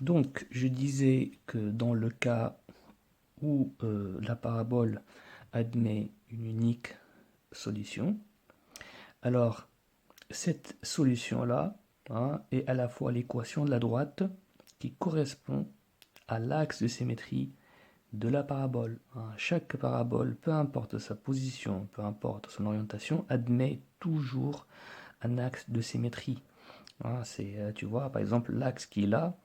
Donc, je disais que dans le cas où la parabole admet une unique solution, alors cette solution-là est à la fois l'équation de la droite qui correspond à l'axe de symétrie de la parabole. Chaque parabole, peu importe sa position, peu importe son orientation, admet toujours un axe de symétrie. Tu vois, par exemple, l'axe qui est là,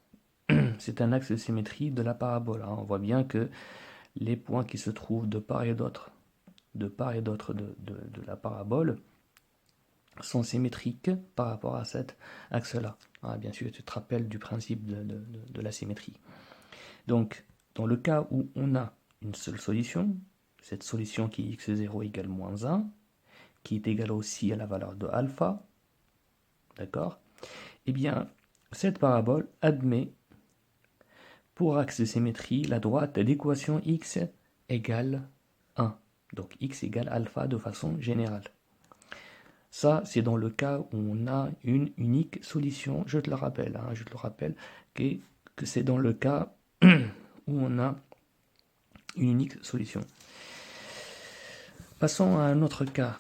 c'est un axe de symétrie de la parabole. On voit bien que les points qui se trouvent de part et d'autre de la parabole, sont symétriques par rapport à cet axe-là. Bien sûr, tu te rappelles du principe de la symétrie. Donc, dans le cas où on a une seule solution, cette solution qui est x0 égale moins 1, qui est égale aussi à la valeur de alpha, d'accord? Eh bien, cette parabole admet pour axe de symétrie la droite de l'équation x égale 1. Donc x égale alpha de façon générale. Ça, c'est dans le cas où on a une unique solution. Je te le rappelle, que c'est dans le cas où on a une unique solution. Passons à un autre cas.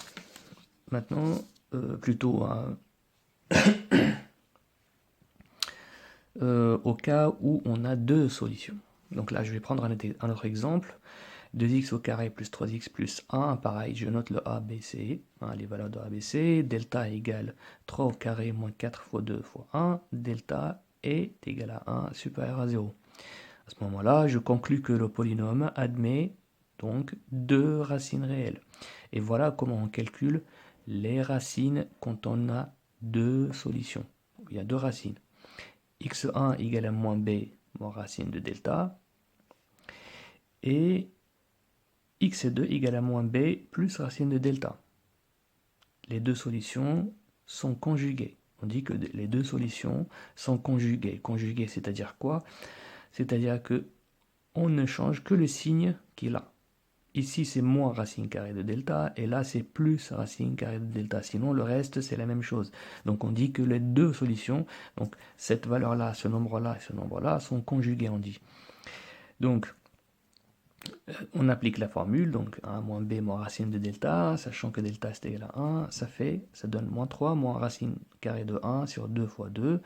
Maintenant, plutôt au cas où on a deux solutions. Donc là, je vais prendre un autre exemple. 2x au carré plus 3x plus 1, pareil, je note le a, b, c, les valeurs de a, b, c, delta égale 3 au carré moins 4 fois 2 fois 1, delta est égal à 1 supérieur à 0. À ce moment-là, je conclus que le polynôme admet donc deux racines réelles. Et voilà comment on calcule les racines quand on a deux solutions. Il y a deux racines. x1 égale à moins b, moins racine de delta, et x2 égale à moins b plus racine de delta. Les deux solutions sont conjuguées. On dit que les deux solutions sont conjuguées. Conjuguées, c'est-à-dire quoi? C'est-à-dire que on ne change que le signe qu'il a. Ici, c'est moins racine carrée de delta, et là, c'est plus racine carrée de delta. Sinon, le reste, c'est la même chose. Donc, on dit que les deux solutions, donc cette valeur-là, ce nombre-là et ce nombre-là, sont conjugués, on dit. Donc, on applique la formule, donc 1 moins b moins racine de delta, sachant que delta est égal à 1, ça donne moins 3 moins racine carrée de 1 sur 2 fois 2,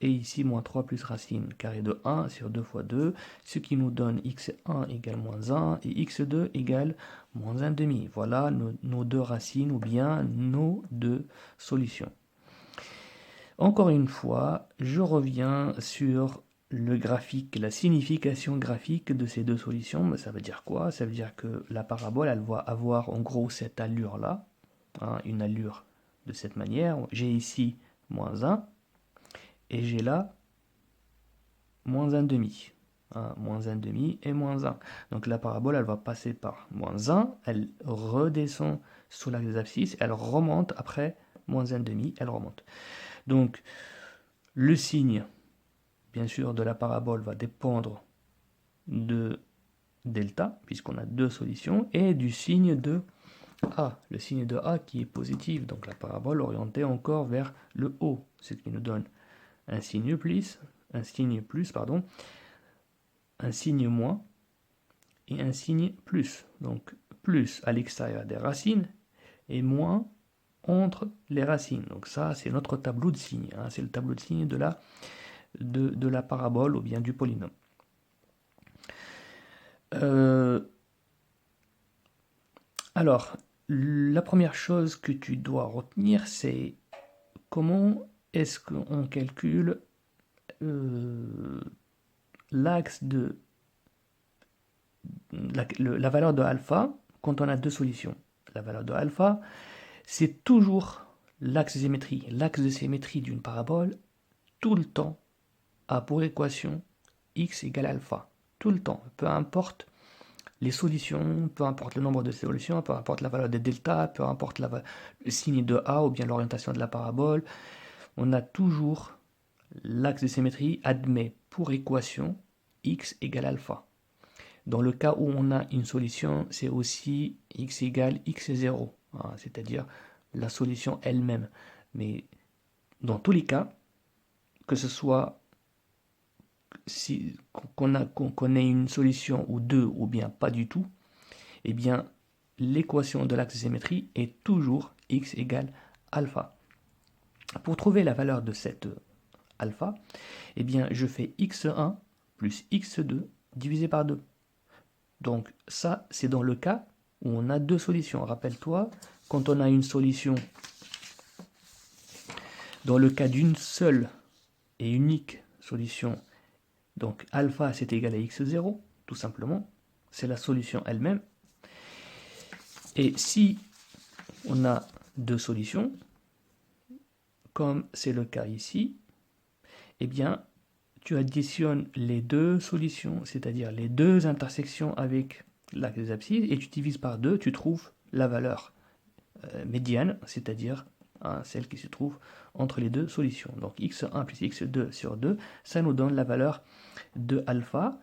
et ici moins 3 plus racine carrée de 1 sur 2 fois 2, ce qui nous donne x1 égale moins 1 et x2 égale moins 1 demi. Voilà nos deux racines ou bien nos deux solutions. Encore une fois, je reviens sur le graphique, la signification graphique de ces deux solutions. Ça veut dire quoi? Ça veut dire que la parabole, elle va avoir en gros cette allure-là, une allure de cette manière. J'ai ici moins 1 et j'ai là moins 1 demi. Moins 1 demi et moins 1. Donc la parabole, elle va passer par moins 1, elle redescend sous l'axe des abscisses, elle remonte après moins 1 demi, elle remonte. Donc le signe, bien sûr, de la parabole va dépendre de delta, puisqu'on a deux solutions, et du signe de A, le signe de A qui est positif, donc la parabole orientée encore vers le haut, ce qui nous donne un signe plus, un signe plus, pardon, un signe moins et un signe plus. Donc plus à l'extérieur des racines et moins entre les racines. Donc ça, c'est notre tableau de signes, c'est le tableau de signes de la parabole ou bien du polynôme. Alors, la première chose que tu dois retenir, c'est comment est-ce qu'on calcule l'axe de la valeur de alpha quand on a deux solutions. La valeur de alpha, c'est toujours l'axe de symétrie. L'axe de symétrie d'une parabole, tout le temps, a pour équation x égale alpha. Tout le temps, peu importe les solutions, peu importe le nombre de solutions, peu importe la valeur de delta, peu importe le signe de A ou bien l'orientation de la parabole, on a toujours l'axe de symétrie admet pour équation x égale alpha. Dans le cas où on a une solution, c'est aussi x égale x0, c'est-à-dire la solution elle-même. Mais dans tous les cas, que ce soit qu'on ait une solution ou deux ou bien pas du tout, eh bien l'équation de l'axe de symétrie est toujours x égale alpha. Pour trouver la valeur de cette alpha, eh bien je fais x1 plus x2 divisé par 2. Donc ça, c'est dans le cas où on a deux solutions. Rappelle-toi, quand on a une solution, dans le cas d'une seule et unique solution, donc alpha c'est égal à x0, tout simplement, c'est la solution elle-même. Et si on a deux solutions, comme c'est le cas ici, eh bien tu additionnes les deux solutions, c'est-à-dire les deux intersections avec l'axe des abscisses, et tu divises par 2, tu trouves la valeur médiane, c'est-à-dire celle qui se trouve entre les deux solutions. Donc x1 plus x2 sur 2, ça nous donne la valeur de alpha.